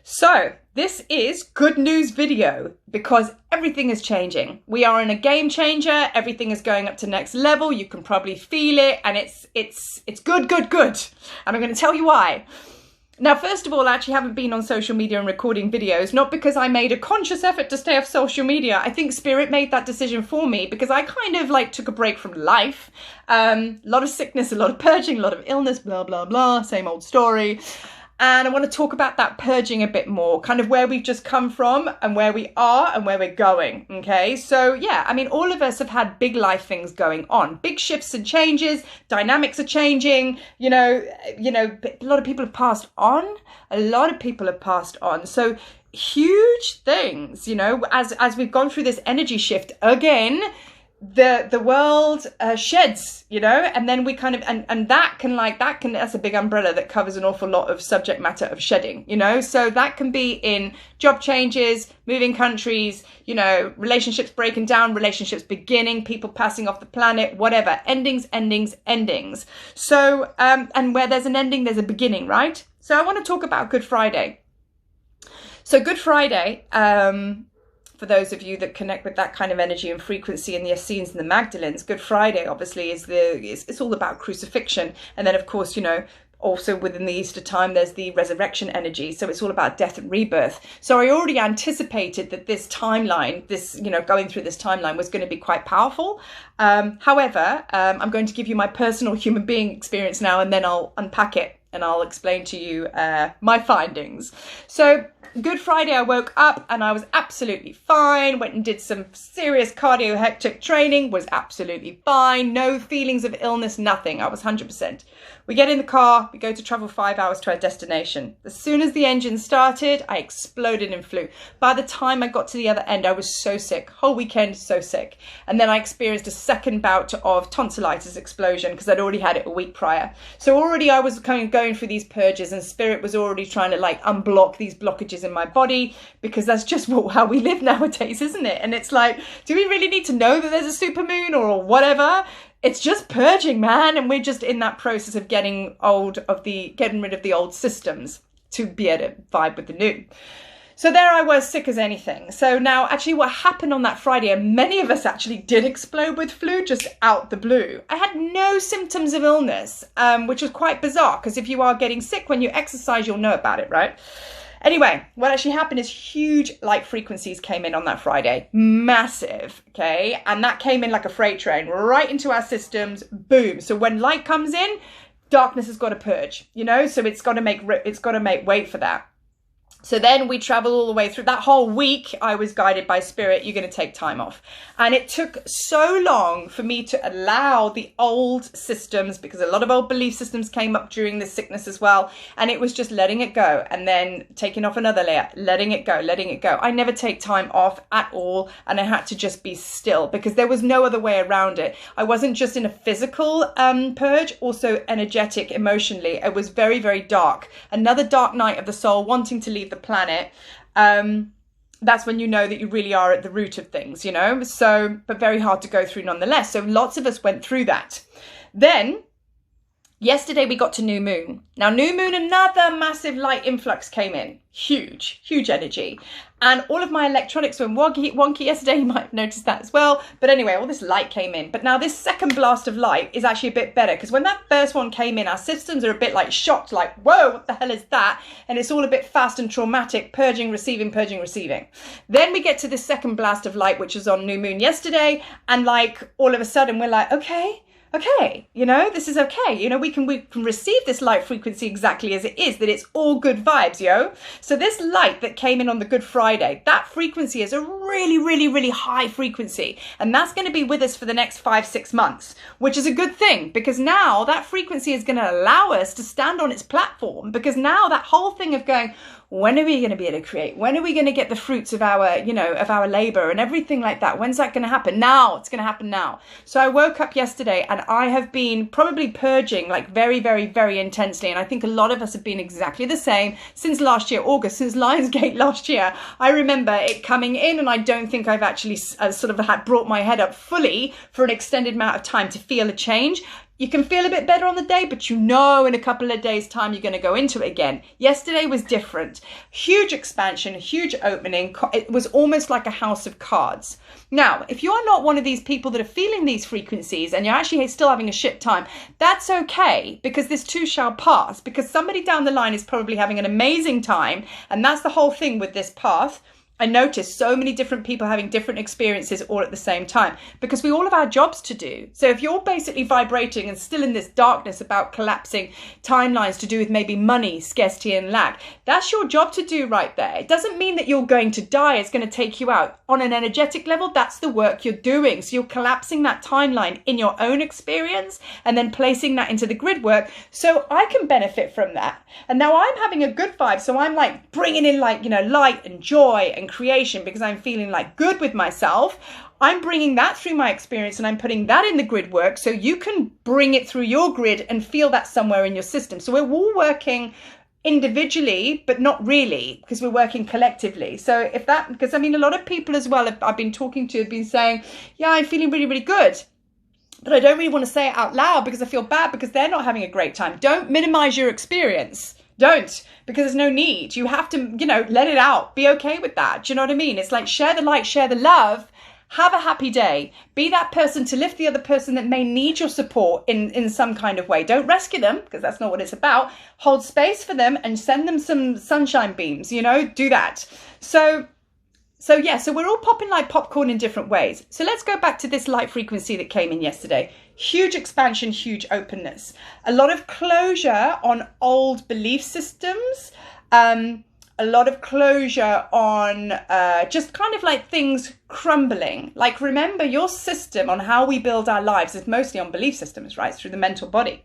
So this is good news video because everything is changing. We are in a game changer. Everything is going up to next level. You can probably feel it, and it's good. And I'm going to tell you why. Now, first of all, I actually haven't been on social media and recording videos, not because I made a conscious effort to stay off social media. I think Spirit made that decision for me because I kind of like took a break from life. A lot of sickness, a lot of purging, a lot of illness, blah, blah, blah, same old story. And I want to talk about that purging a bit more, kind of where we've just come from and where we are and where we're going. Okay, so yeah, I mean, all of us have had big life things going on, big shifts and changes, dynamics are changing, you know, a lot of people have passed on, So huge things, you know, as we've gone through this energy shift again, the world sheds, you know, and then we kind of, and that's a big umbrella that covers an awful lot of subject matter of shedding, you know, so that can be in job changes, moving countries, you know, relationships breaking down, relationships beginning, people passing off the planet, whatever, endings. So, and where there's an ending, there's a beginning, right? So I want to talk about Good Friday. So Good Friday, for those of you that connect with that kind of energy and frequency in the Essenes and the Magdalens, Good Friday obviously is it's all about crucifixion. And then of course, you know, also within the Easter time, there's the resurrection energy. So it's all about death and rebirth. So I already anticipated that this timeline, going through this timeline was going to be quite powerful. However, I'm going to give you my personal human being experience now, and then I'll unpack it and I'll explain to you my findings. So Good Friday, I woke up and I was absolutely fine. Went and did some serious cardio hectic training, was absolutely fine. No feelings of illness, nothing. I was 100%. We get in the car, we go to travel 5 hours to our destination. As soon as the engine started, I exploded and flew. By the time I got to the other end, I was so sick. Whole weekend, so sick. And then I experienced a second bout of tonsillitis explosion because I'd already had it a week prior. So already I was kind of going through these purges, and Spirit was already trying to like unblock these blockages in my body, because that's just how we live nowadays, isn't it? And it's like, do we really need to know that there's a supermoon or whatever? It's just purging, man, and we're just in that process of getting rid of the old systems to be able to vibe with the new. So there I was, sick as anything. So now actually what happened on that Friday, and many of us actually did explode with flu just out the blue. I had no symptoms of illness, which was quite bizarre, because if you are getting sick when you exercise, you'll know about it, right? Anyway, what actually happened is huge light frequencies came in on that Friday. Massive, okay? And that came in like a freight train right into our systems, boom. So when light comes in, darkness has got to purge, you know? So it's got to make way for that. So then we traveled all the way through that whole week. I was guided by Spirit, you're going to take time off. And it took so long for me to allow the old systems, because a lot of old belief systems came up during this sickness as well. And it was just letting it go and then taking off another layer, letting it go. I never take time off at all. And I had to just be still because there was no other way around it. I wasn't just in a physical purge, also energetic, emotionally. It was very, very dark. Another dark night of the soul, wanting to leave the planet. That's when you know that you really are at the root of things, you know, so, but very hard to go through nonetheless. So lots of us went through that. Then yesterday we got to new moon. Now new moon, another massive light influx came in, huge energy. And all of my electronics went wonky yesterday. You might have noticed that as well. But anyway, all this light came in. But now this second blast of light is actually a bit better, because when that first one came in, our systems are a bit like shocked, like, whoa, what the hell is that? And it's all a bit fast and traumatic, purging, receiving. Then we get to this second blast of light, which was on new moon yesterday. And like all of a sudden we're like, okay, you know, this is okay. You know, we can receive this light frequency exactly as it is, that it's all good vibes, yo. So this light that came in on the Good Friday, that frequency is a really high frequency. And that's going to be with us for the next 5-6 months, which is a good thing, because now that frequency is going to allow us to stand on its platform, because now that whole thing of going, when are we going to be able to create? When are we going to get the fruits of our, you know, of our labor and everything like that? When's that going to happen? Now, it's going to happen now. So I woke up yesterday and I have been probably purging like very intensely. And I think a lot of us have been exactly the same since last year, August, since Lionsgate last year. I remember it coming in, and I don't think I've actually brought my head up fully for an extended amount of time to feel a change. You can feel a bit better on the day, but you know in a couple of days' time you're going to go into it again. Yesterday was different. Huge expansion, huge opening. It was almost like a house of cards. Now, if you are not one of these people that are feeling these frequencies and you're actually still having a shit time, that's okay, because this too shall pass, because somebody down the line is probably having an amazing time. And that's the whole thing with this path. I noticed so many different people having different experiences all at the same time, because we all have our jobs to do. So if you're basically vibrating and still in this darkness about collapsing timelines to do with maybe money, scarcity and lack, that's your job to do right there. It doesn't mean that you're going to die. It's going to take you out. On an energetic level, that's the work you're doing. So you're collapsing that timeline in your own experience and then placing that into the grid work. So I can benefit from that. And now I'm having a good vibe. So I'm like bringing in like, light and joy and creation, because I'm feeling like good with myself. I'm bringing that through my experience and I'm putting that in the grid work, so you can bring it through your grid and feel that somewhere in your system. So we're all working individually, but not really, because we're working collectively. So because a lot of people as well I've been talking to have been saying, yeah, I'm feeling really, really good, but I don't really want to say it out loud because I feel bad because they're not having a great time. Don't minimize your experience. Don't, because there's no need. You have to, let it out. Be okay with that. Do you know what I mean? It's like share the light, share the love, have a happy day. Be that person to lift the other person that may need your support in some kind of way. Don't rescue them, because that's not what it's about. Hold space for them and send them some sunshine beams, do that. So we're all popping like popcorn in different ways. So let's go back to this light frequency that came in yesterday. Huge expansion, huge openness. A lot of closure on old belief systems. A lot of closure on just kind of like things crumbling. Like, remember, your system on how we build our lives is mostly on belief systems, right? Through the mental body.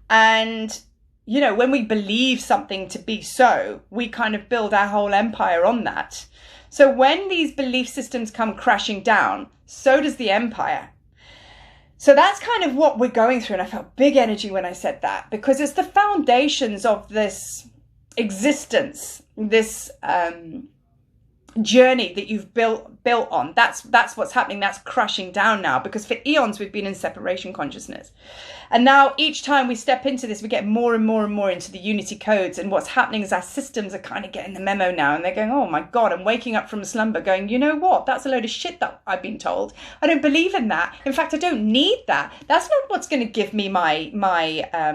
And when we believe something to be so, we kind of build our whole empire on that. So when these belief systems come crashing down, so does the empire. So that's kind of what we're going through. And I felt big energy when I said that, because it's the foundations of this existence, this journey that you've built on. That's what's happening. That's crashing down now, because for eons we've been in separation consciousness, and now each time we step into this, we get more and more and more into the unity codes. And what's happening is our systems are kind of getting the memo now, and they're going, oh my god, I'm waking up from slumber going, you know what, that's a load of shit that I've been told. I don't believe in that. In fact, I don't need that. That's not what's going to give me my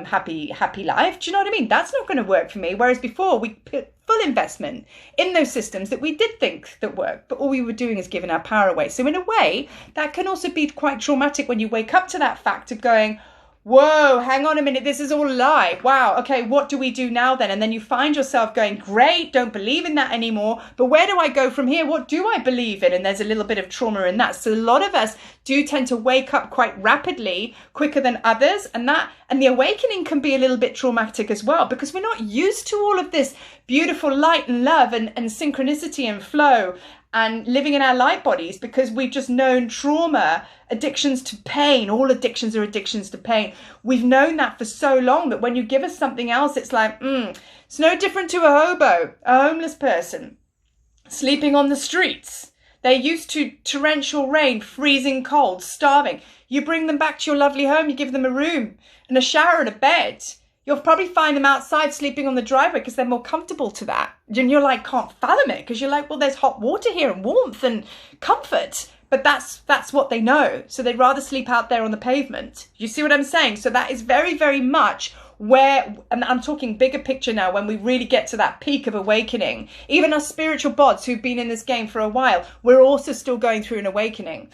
happy life. Do you know what I mean? That's not going to work for me. Whereas before, we put full investment in those systems that we did think that worked, but all we were doing is giving our power away. So in a way, that can also be quite traumatic when you wake up to that fact of going, whoa, hang on a minute, this is all a lie. Wow, okay, what do we do now then? And then you find yourself going, great, don't believe in that anymore, but where do I go from here? What do I believe in? And there's a little bit of trauma in that. So a lot of us do tend to wake up quite rapidly, quicker than others, and the awakening can be a little bit traumatic as well, because we're not used to all of this beautiful light and love and synchronicity and flow and living in our light bodies, because we've just known trauma, addictions to pain. All addictions are addictions to pain. We've known that for so long that when you give us something else, it's like, it's no different to a hobo, a homeless person sleeping on the streets. They're used to torrential rain, freezing cold, starving. You bring them back to your lovely home, you give them a room and a shower and a bed. You'll probably find them outside sleeping on the driveway because they're more comfortable to that. And you're like, can't fathom it, because you're like, well, there's hot water here and warmth and comfort. But that's what they know. So they'd rather sleep out there on the pavement. You see what I'm saying? So that is very, very much where, and I'm talking bigger picture now, when we really get to that peak of awakening. Even us spiritual bods who've been in this game for a while, we're also still going through an awakening.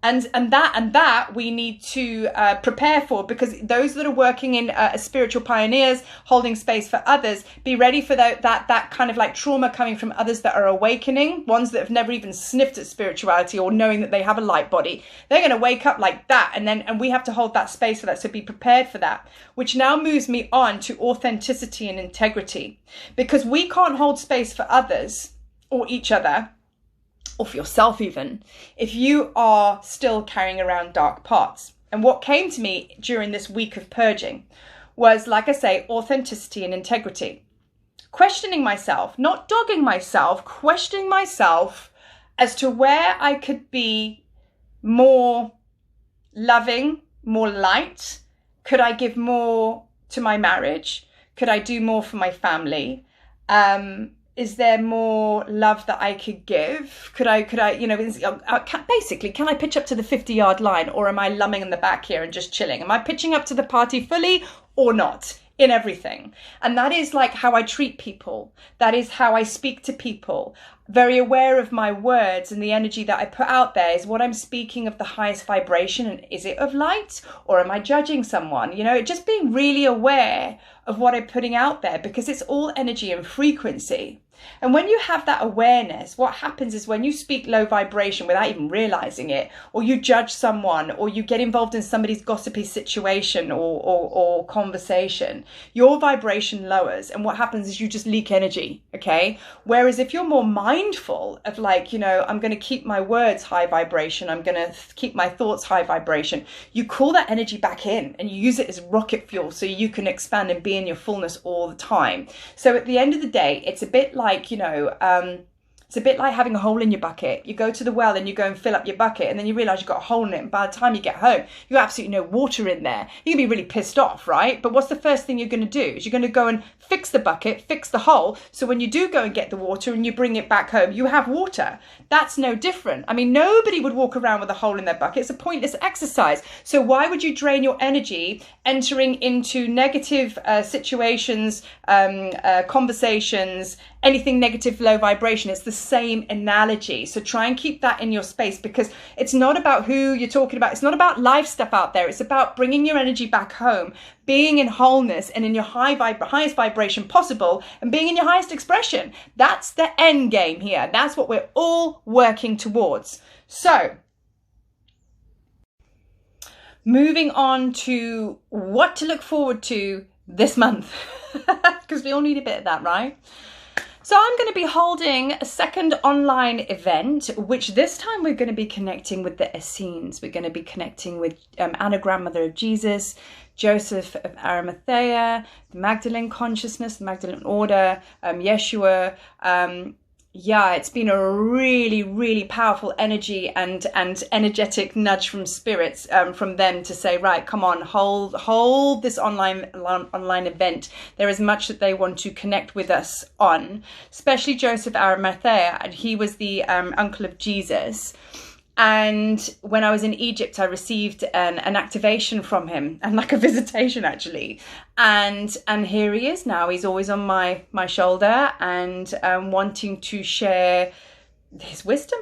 And that we need to prepare for, because those that are working in spiritual pioneers, holding space for others, be ready for that kind of like trauma coming from others that are awakening, ones that have never even sniffed at spirituality or knowing that they have a light body. They're going to wake up like that, and we have to hold that space for that. So be prepared for that, which now moves me on to authenticity and integrity, because we can't hold space for others or each other, or for yourself even, if you are still carrying around dark parts. And what came to me during this week of purging was, like I say, authenticity and integrity. Questioning myself, not dogging myself, questioning myself as to where I could be more loving, more light? Could I give more to my marriage? Could I do more for my family? Is there more love that I could give? Could I, basically, can I pitch up to the 50-yard line, or am I lumming in the back here and just chilling? Am I pitching up to the party fully or not in everything? And that is like how I treat people. That is how I speak to people. Very aware of my words and the energy that I put out there. Is what I'm speaking of the highest vibration, and is it of light, or am I judging someone? Just being really aware of what I'm putting out there, because it's all energy and frequency. And when you have that awareness, what happens is when you speak low vibration without even realizing it, or you judge someone, or you get involved in somebody's gossipy situation or conversation, your vibration lowers. And what happens is you just leak energy, okay? Whereas if you're more mindful of I'm going to keep my words high vibration, I'm going to keep my thoughts high vibration, you call that energy back in and you use it as rocket fuel so you can expand and be in your fullness all the time. So at the end of the day, it's a bit like, it's a bit like having a hole in your bucket. You go to the well and you go and fill up your bucket, and then you realize you've got a hole in it. And by the time you get home, you have absolutely no water in there. You're gonna be really pissed off, right? But what's the first thing you're gonna do? Is you're gonna go and fix the bucket, fix the hole. So when you do go and get the water and you bring it back home, you have water. That's no different. I mean, nobody would walk around with a hole in their bucket. It's a pointless exercise. So why would you drain your energy entering into negative situations, conversations, anything negative, low vibration? It's the same analogy. So try and keep that in your space, because it's not about who you're talking about. It's not about life stuff out there. It's about bringing your energy back home, being in wholeness and in your highest vibration possible, and being in your highest expression. That's the end game here. That's what we're all working towards. So moving on to what to look forward to this month, because we all need a bit of that, right? So I'm going to be holding a second online event, which this time we're going to be connecting with the Essenes. We're going to be connecting with Anna, grandmother of Jesus, Joseph of Arimathea, the Magdalene consciousness, the Magdalene order, Yeshua. It's been a really, really powerful energy and energetic nudge from spirits, from them to say, right, come on, hold this online event. There is much that they want to connect with us on, especially Joseph Arimathea, and he was the uncle of Jesus. And when I was in Egypt, I received an activation from him, and like a visitation actually. And here he is now. He's always on my shoulder, and wanting to share his wisdom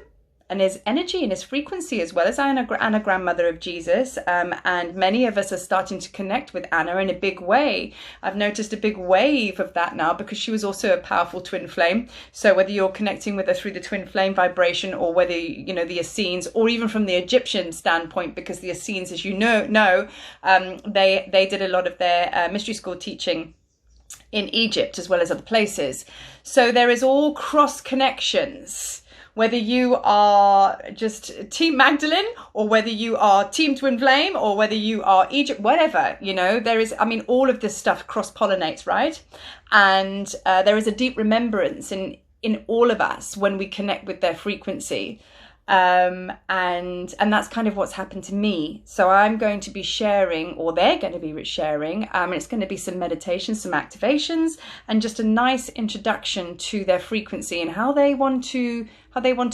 and his energy and his frequency, as well as Anna, grandmother of Jesus. And many of us are starting to connect with Anna in a big way. I've noticed a big wave of that now, because she was also a powerful twin flame. So whether you're connecting with her through the twin flame vibration, or whether, the Essenes, or even from the Egyptian standpoint, because the Essenes, as you know, they did a lot of their mystery school teaching in Egypt as well as other places. So there is all cross connections. Whether you are just Team Magdalene, or whether you are Team Twin Flame, or whether you are Egypt, whatever, there is, all of this stuff cross-pollinates, right? And there is a deep remembrance in all of us when we connect with their frequency. And that's kind of what's happened to me. So I'm going to be sharing, or they're going to be sharing, and it's going to be some meditations, some activations, and just a nice introduction to their frequency and how they want to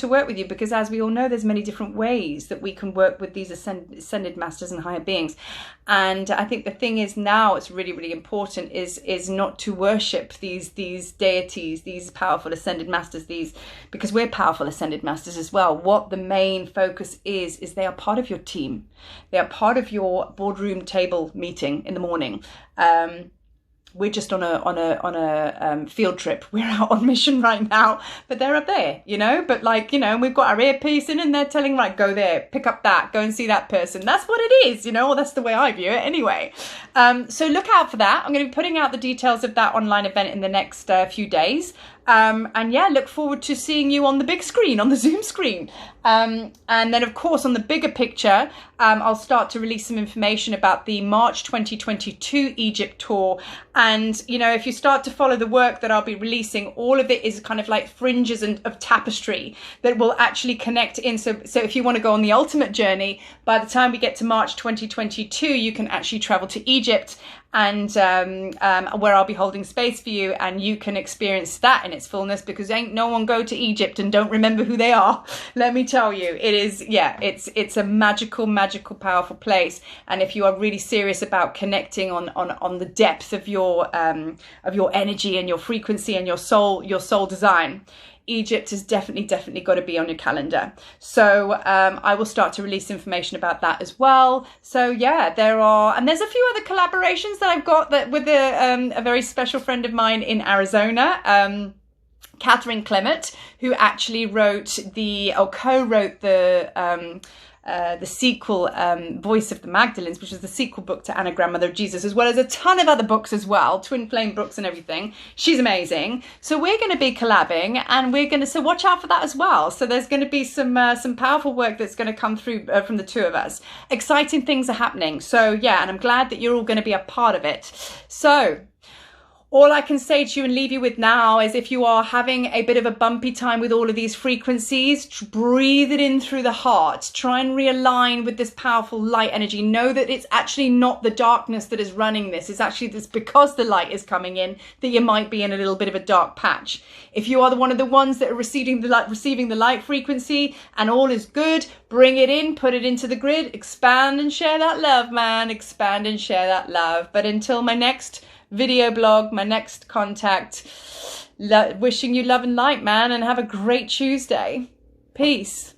work with you. Because as we all know, there's many different ways that we can work with these ascended masters and higher beings. And I think the thing is now, it's really, really important is not to worship these deities, these powerful ascended masters, because we're powerful ascended masters as well. What the main focus is they are part of your team. They are part of your boardroom table meeting in the morning. We're just on a field trip. We're out on mission right now, but they're up there, but and we've got our earpiece in, and they're telling, right, go there, pick up that, go and see that person. That's what it is, or that's the way I view it anyway. So look out for that. I'm going to be putting out the details of that online event in the next few days. And yeah, look forward to seeing you on the big screen, on the Zoom screen. And then, of course, on the bigger picture, I'll start to release some information about the March 2022 Egypt tour. And, you know, if you start to follow the work that I'll be releasing, all of it is kind of like fringes of tapestry that will actually connect in. So if you want to go on the ultimate journey, by the time we get to March 2022, you can actually travel to Egypt, and where I'll be holding space for you, and you can experience that in its fullness, because ain't no one go to Egypt and don't remember who they are. Let me tell you, it is, yeah, it's a magical, powerful place. And if you are really serious about connecting on the depth of your energy and your frequency and your soul design, Egypt has definitely got to be on your calendar. So I will start to release information about that as well. So yeah, there's a few other collaborations that I've got that with a very special friend of mine in Arizona, Catherine Clement, who actually co-wrote the sequel, Voice of the Magdalens, which is the sequel book to Anna, Grandmother of Jesus, as well as a ton of other books as well, twin flame books and everything. She's amazing. So we're going to be collabing, and so watch out for that as well. So there's going to be some powerful work that's going to come through from the two of us. Exciting things are happening. So yeah, and I'm glad that you're all going to be a part of it. So all I can say to you and leave you with now is, if you are having a bit of a bumpy time with all of these frequencies, breathe it in through the heart. Try and realign with this powerful light energy. Know that it's actually not the darkness that is running this. It's actually this, because the light is coming in, that you might be in a little bit of a dark patch. If you are one of the ones that are receiving the light frequency and all is good, bring it in, put it into the grid, expand and share that love, man. Expand and share that love. But until my next video blog, my next contact, wishing you love and light, man, and have a great Tuesday. Peace.